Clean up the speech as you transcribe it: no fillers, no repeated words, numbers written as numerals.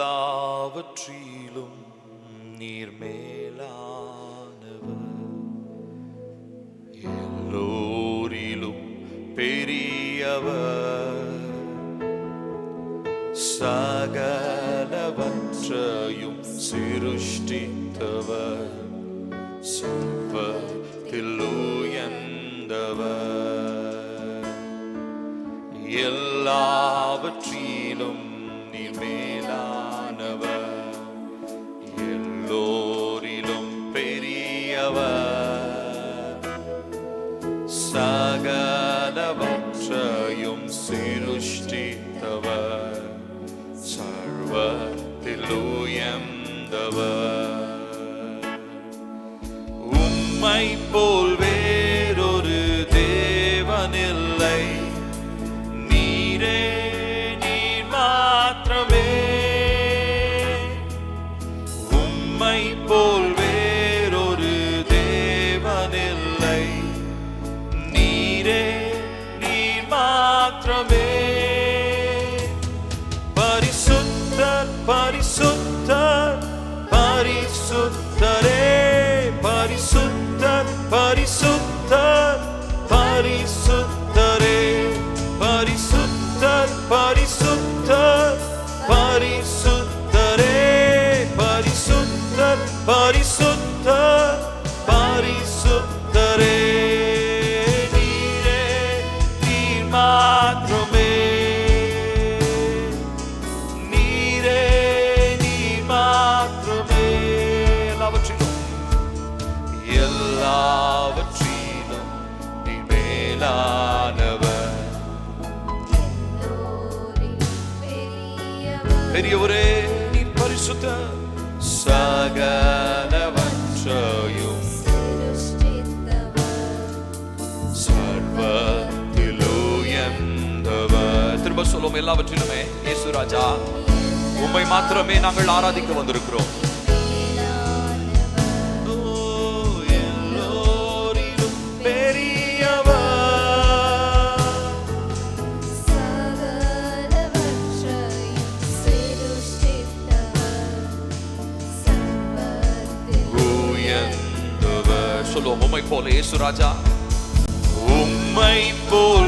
எல்லாவற்றிலும் நீர் மேலானவர், எல்லோரிலும் பெரியவர், சகலவற்றையும் சிருஷ்டித்தவர், சர்வத்தில் உயர்ந்தவர், எல்லாவற்றிலும் நீர் மேலானவர், எல்லோரிலும் பெரியவர், சகலவற்றையும் சிருஷ்டித்தவர், சர்வத்தில் உயர்ந்தவர். உம்மை போல் வேறொரு தேவனில்லை, நீரே நீர் மாத்திரமே. உம்மை போல் வேறொரு தேவனில்லை, நீரே நீர் மாத்திரமே. பரிசுத்தர் பரிசுத்தர் பரிசுத்தரே, பரிசுத்தர் பரிசுத்தர் பரிசுத்தரே, பரிசுத்தர் பரிசுத்தர் பரிசுத்தரே, பரிசுத்தர் பரிசுத்தர் பரிசுத்தரே. நீரே நீர் மாத்திரமே, நீரே நீர் மாத்திரமே. எல்லாவற்றிலும் நீர் மேலானவர், பெரியவரே நீர் பரிசுத்தர், சகலவற்றையும் சர்வத்தில் உயர்ந்தவர். திரும்ப சொல்லுவோம், எல்லாவற்றிலுமே இயேசு ராஜா உம்மை மாத்திரமே நாங்கள் ஆராதிக்க வந்திருக்கிறோம். எல்லோரிலும் பெரியவர், உயர்ந்தவர். சொல்லுவோம், உம்மை போல இயேசு ராஜா, உம்மை போல்